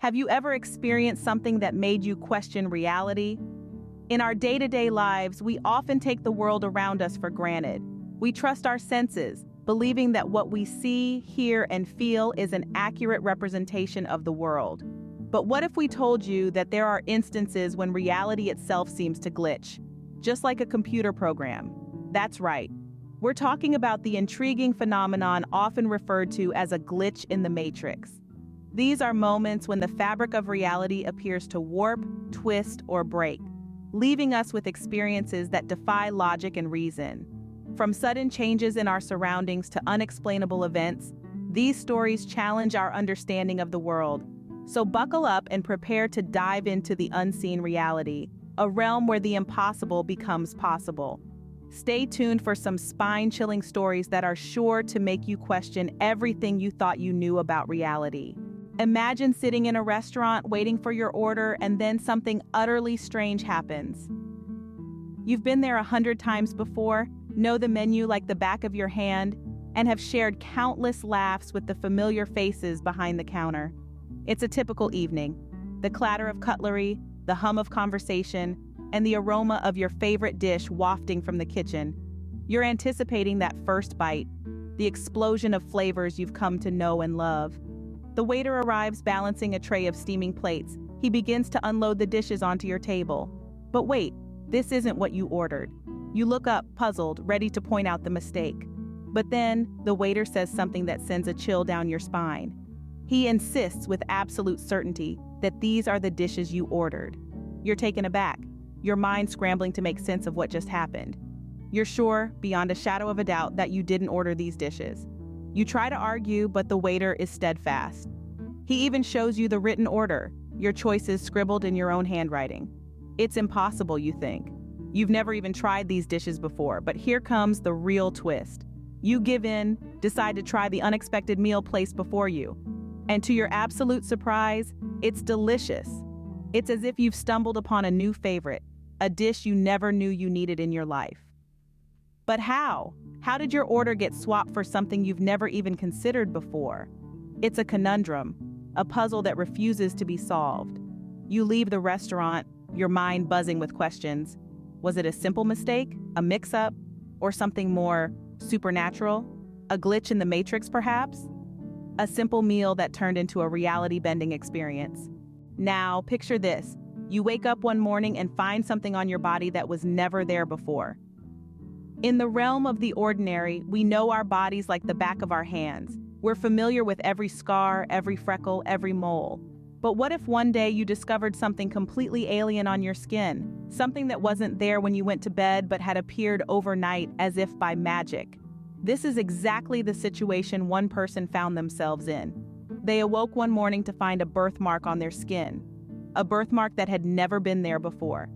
Have you ever experienced something that made you question reality? In our day-to-day lives, we often take the world around us for granted. We trust our senses, believing that what we see, hear, and feel is an accurate representation of the world. But what if we told you that there are instances when reality itself seems to glitch, just like a computer program? That's right. We're talking about the intriguing phenomenon often referred to as a glitch in the matrix. These are moments when the fabric of reality appears to warp, twist, or break, leaving us with experiences that defy logic and reason. From sudden changes in our surroundings to unexplainable events, these stories challenge our understanding of the world. So buckle up and prepare to dive into the unseen reality, a realm where the impossible becomes possible. Stay tuned for some spine-chilling stories that are sure to make you question everything you thought you knew about reality. Imagine sitting in a restaurant waiting for your order and then something utterly strange happens. You've been there 100 times before, know the menu like the back of your hand, and have shared countless laughs with the familiar faces behind the counter. It's a typical evening. The clatter of cutlery, the hum of conversation, and the aroma of your favorite dish wafting from the kitchen. You're anticipating that first bite, the explosion of flavors you've come to know and love. The waiter arrives balancing a tray of steaming plates. He begins to unload the dishes onto your table. But wait, this isn't what you ordered. You look up, puzzled, ready to point out the mistake. But then, the waiter says something that sends a chill down your spine. He insists with absolute certainty that these are the dishes you ordered. You're taken aback, your mind scrambling to make sense of what just happened. You're sure, beyond a shadow of a doubt, that you didn't order these dishes. You try to argue, but the waiter is steadfast. He even shows you the written order, your choices scribbled in your own handwriting. It's impossible, you think. You've never even tried these dishes before, but here comes the real twist. You give in, decide to try the unexpected meal placed before you. And to your absolute surprise, it's delicious. It's as if you've stumbled upon a new favorite, a dish you never knew you needed in your life. But how? How did your order get swapped for something you've never even considered before? It's a conundrum, a puzzle that refuses to be solved. You leave the restaurant, your mind buzzing with questions. Was it a simple mistake, a mix-up, or something more supernatural? A glitch in the matrix, perhaps? A simple meal that turned into a reality-bending experience. Now, picture this. You wake up one morning and find something on your body that was never there before. In the realm of the ordinary, we know our bodies like the back of our hands. We're familiar with every scar, every freckle, every mole. But what if one day you discovered something completely alien on your skin? Something that wasn't there when you went to bed but had appeared overnight as if by magic. This is exactly the situation one person found themselves in. They awoke one morning to find a birthmark on their skin. A birthmark that had never been there before.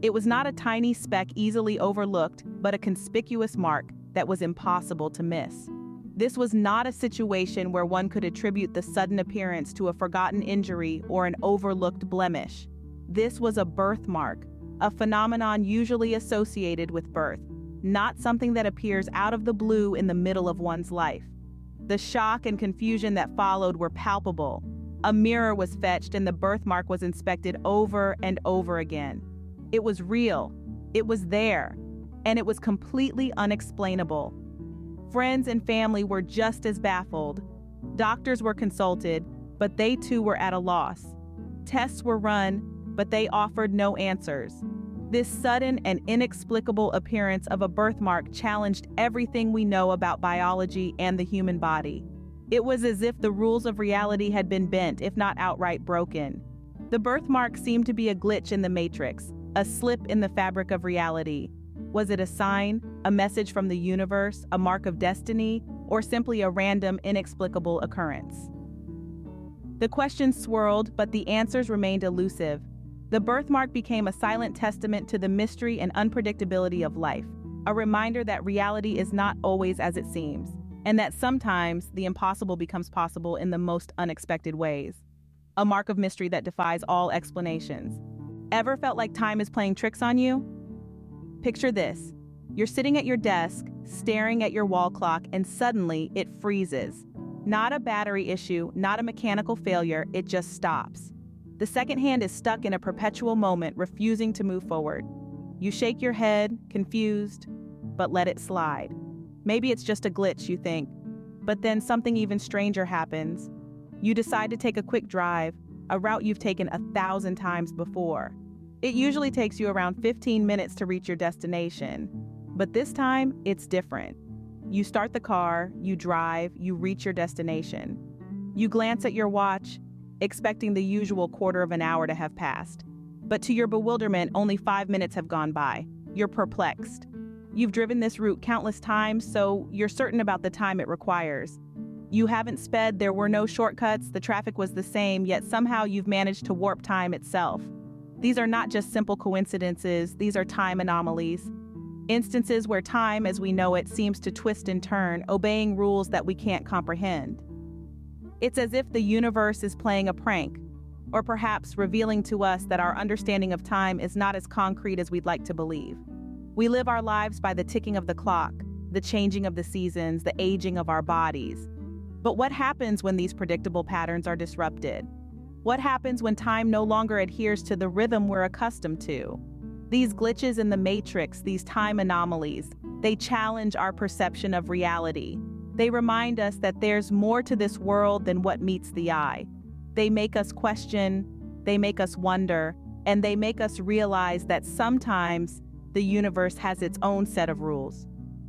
It was not a tiny speck easily overlooked, but a conspicuous mark that was impossible to miss. This was not a situation where one could attribute the sudden appearance to a forgotten injury or an overlooked blemish. This was a birthmark, a phenomenon usually associated with birth, not something that appears out of the blue in the middle of one's life. The shock and confusion that followed were palpable. A mirror was fetched and the birthmark was inspected over and over again. It was real, it was there, and it was completely unexplainable. Friends and family were just as baffled. Doctors were consulted, but they too were at a loss. Tests were run, but they offered no answers. This sudden and inexplicable appearance of a birthmark challenged everything we know about biology and the human body. It was as if the rules of reality had been bent, if not outright broken. The birthmark seemed to be a glitch in the matrix, a slip in the fabric of reality. Was it a sign, a message from the universe, a mark of destiny, or simply a random, inexplicable occurrence? The questions swirled, but the answers remained elusive. The birthmark became a silent testament to the mystery and unpredictability of life, a reminder that reality is not always as it seems, and that sometimes the impossible becomes possible in the most unexpected ways. A mark of mystery that defies all explanations. Ever felt like time is playing tricks on you? Picture this. You're sitting at your desk, staring at your wall clock, and suddenly it freezes. Not a battery issue, not a mechanical failure, it just stops. The second hand is stuck in a perpetual moment, refusing to move forward. You shake your head, confused, but let it slide. Maybe it's just a glitch, you think. But then something even stranger happens. You decide to take a quick drive, a route you've taken 1,000 times before. It usually takes you around 15 minutes to reach your destination. But this time, it's different. You start the car, you drive, you reach your destination. You glance at your watch, expecting the usual quarter of an hour to have passed. But to your bewilderment, only 5 minutes have gone by. You're perplexed. You've driven this route countless times, so you're certain about the time it requires. You haven't sped, there were no shortcuts, the traffic was the same, yet somehow you've managed to warp time itself. These are not just simple coincidences, these are time anomalies. Instances where time, as we know it, seems to twist and turn, obeying rules that we can't comprehend. It's as if the universe is playing a prank, or perhaps revealing to us that our understanding of time is not as concrete as we'd like to believe. We live our lives by the ticking of the clock, the changing of the seasons, the aging of our bodies. But what happens when these predictable patterns are disrupted? What happens when time no longer adheres to the rhythm we're accustomed to? These glitches in the matrix, these time anomalies, they challenge our perception of reality. They remind us that there's more to this world than what meets the eye. They make us question, they make us wonder, and they make us realize that sometimes the universe has its own set of rules.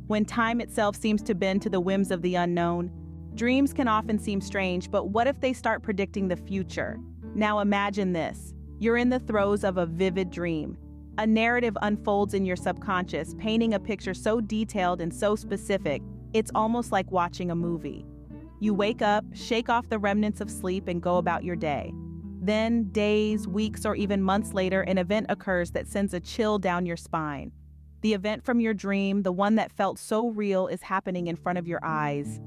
When time itself seems to bend to the whims of the unknown, dreams can often seem strange, but what if they start predicting the future? Now imagine this. You're in the throes of a vivid dream. A narrative unfolds in your subconscious, painting a picture so detailed and so specific, it's almost like watching a movie. You wake up, shake off the remnants of sleep, and go about your day. Then, days, weeks, or even months later, an event occurs that sends a chill down your spine. The event from your dream, the one that felt so real, is happening in front of your eyes.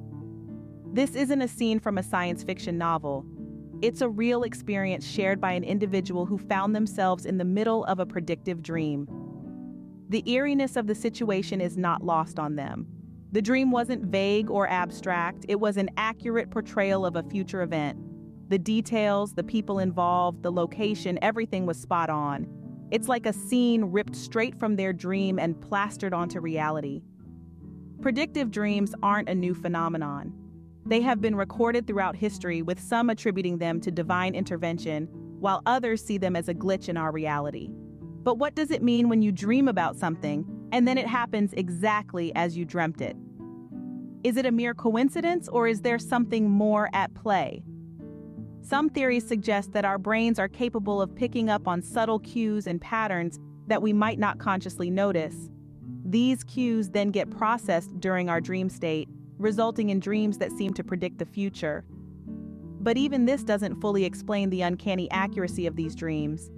This isn't a scene from a science fiction novel. It's a real experience shared by an individual who found themselves in the middle of a predictive dream. The eeriness of the situation is not lost on them. The dream wasn't vague or abstract, it was an accurate portrayal of a future event. The details, the people involved, the location, everything was spot on. It's like a scene ripped straight from their dream and plastered onto reality. Predictive dreams aren't a new phenomenon. They have been recorded throughout history, with some attributing them to divine intervention, while others see them as a glitch in our reality. But what does it mean when you dream about something, and then it happens exactly as you dreamt it? Is it a mere coincidence, or is there something more at play? Some theories suggest that our brains are capable of picking up on subtle cues and patterns that we might not consciously notice. These cues then get processed during our dream state, resulting in dreams that seem to predict the future. But even this doesn't fully explain the uncanny accuracy of these dreams.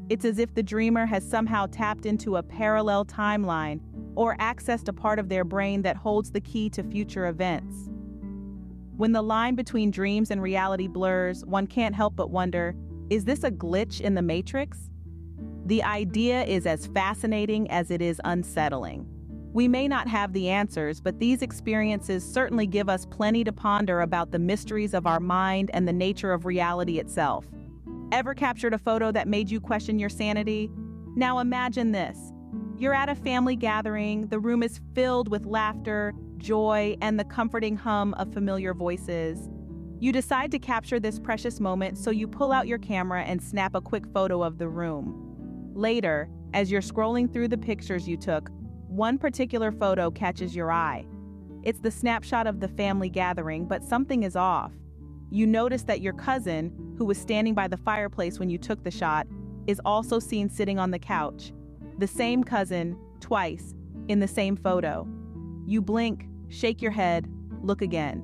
It's as if the dreamer has somehow tapped into a parallel timeline or accessed a part of their brain that holds the key to future events. When the line between dreams and reality blurs, one can't help but wonder, is this a glitch in the matrix? The idea is as fascinating as it is unsettling. We may not have the answers, but these experiences certainly give us plenty to ponder about the mysteries of our mind and the nature of reality itself. Ever captured a photo that made you question your sanity? Now imagine this. You're at a family gathering, the room is filled with laughter, joy, and the comforting hum of familiar voices. You decide to capture this precious moment, so you pull out your camera and snap a quick photo of the room. Later, as you're scrolling through the pictures you took, one particular photo catches your eye. It's the snapshot of the family gathering, but something is off. You notice that your cousin, who was standing by the fireplace when you took the shot, is also seen sitting on the couch. The same cousin, twice, in the same photo. You blink, shake your head, look again.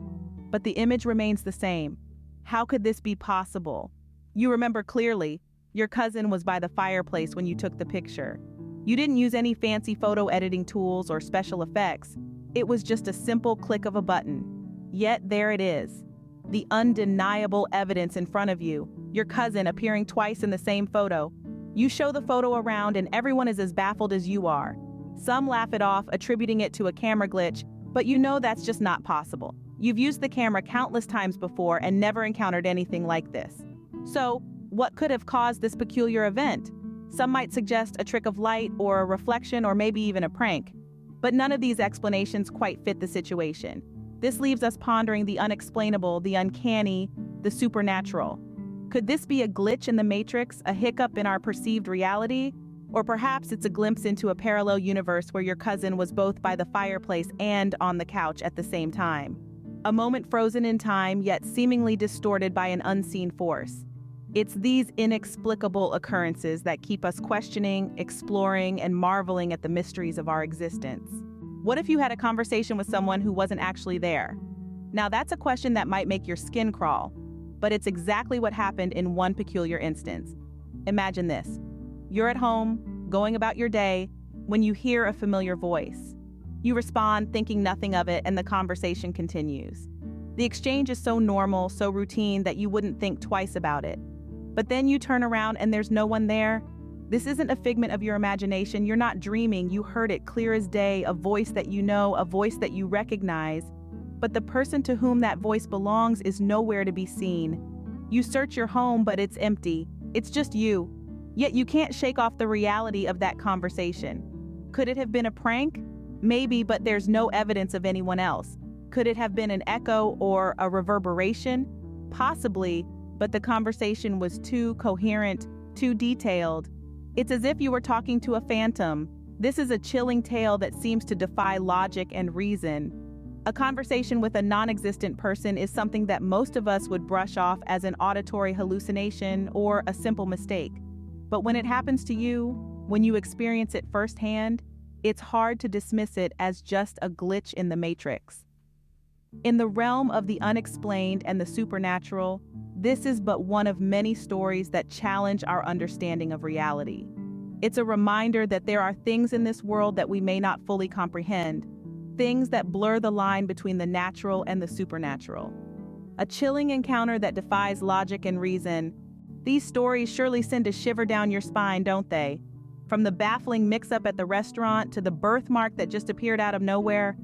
But the image remains the same. How could this be possible? You remember clearly, your cousin was by the fireplace when you took the picture. You didn't use any fancy photo editing tools or special effects. It was just a simple click of a button. Yet there it is. The undeniable evidence in front of you, your cousin appearing twice in the same photo. You show the photo around and everyone is as baffled as you are. Some laugh it off, attributing it to a camera glitch, but you know that's just not possible. You've used the camera countless times before and never encountered anything like this. So, What could have caused this peculiar event? Some might suggest a trick of light or a reflection or maybe even a prank. But none of these explanations quite fit the situation. This leaves us pondering the unexplainable, the uncanny, the supernatural. Could this be a glitch in the matrix, a hiccup in our perceived reality? Or perhaps it's a glimpse into a parallel universe where your cousin was both by the fireplace and on the couch at the same time. A moment frozen in time, yet seemingly distorted by an unseen force. It's these inexplicable occurrences that keep us questioning, exploring, and marveling at the mysteries of our existence. What if you had a conversation with someone who wasn't actually there? Now that's a question that might make your skin crawl, but it's exactly what happened in one peculiar instance. Imagine this. You're at home, going about your day, when you hear a familiar voice. You respond, thinking nothing of it, and the conversation continues. The exchange is so normal, so routine that you wouldn't think twice about it. But then you turn around and there's no one there. This isn't a figment of your imagination. You're not dreaming. You heard it clear as day, a voice that you know, a voice that you recognize. But the person to whom that voice belongs is nowhere to be seen. You search your home, but it's empty. It's just you. Yet you can't shake off the reality of that conversation. Could it have been a prank? Maybe, but there's no evidence of anyone else. Could it have been an echo or a reverberation? Possibly, but the conversation was too coherent, too detailed. It's as if you were talking to a phantom. This is a chilling tale that seems to defy logic and reason. A conversation with a non-existent person is something that most of us would brush off as an auditory hallucination or a simple mistake. But when it happens to you, when you experience it firsthand, it's hard to dismiss it as just a glitch in the matrix. In the realm of the unexplained and the supernatural, this is but one of many stories that challenge our understanding of reality. It's a reminder that there are things in this world that we may not fully comprehend, things that blur the line between the natural and the supernatural. A chilling encounter that defies logic and reason. These stories surely send a shiver down your spine, don't they? From the baffling mix-up at the restaurant to the birthmark that just appeared out of nowhere,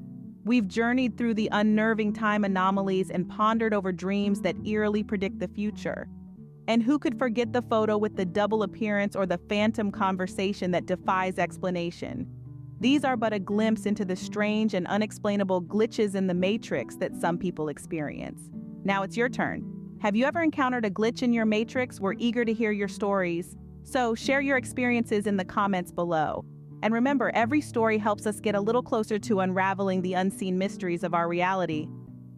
we've journeyed through the unnerving time anomalies and pondered over dreams that eerily predict the future. And who could forget the photo with the double appearance or the phantom conversation that defies explanation? These are but a glimpse into the strange and unexplainable glitches in the matrix that some people experience. Now it's your turn. Have you ever encountered a glitch in your matrix? We're eager to hear your stories. So share your experiences in the comments below. And remember, every story helps us get a little closer to unraveling the unseen mysteries of our reality.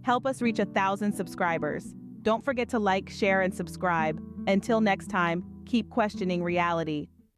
Help us reach 1,000 subscribers. Don't forget to like, share, and subscribe. Until next time, keep questioning reality.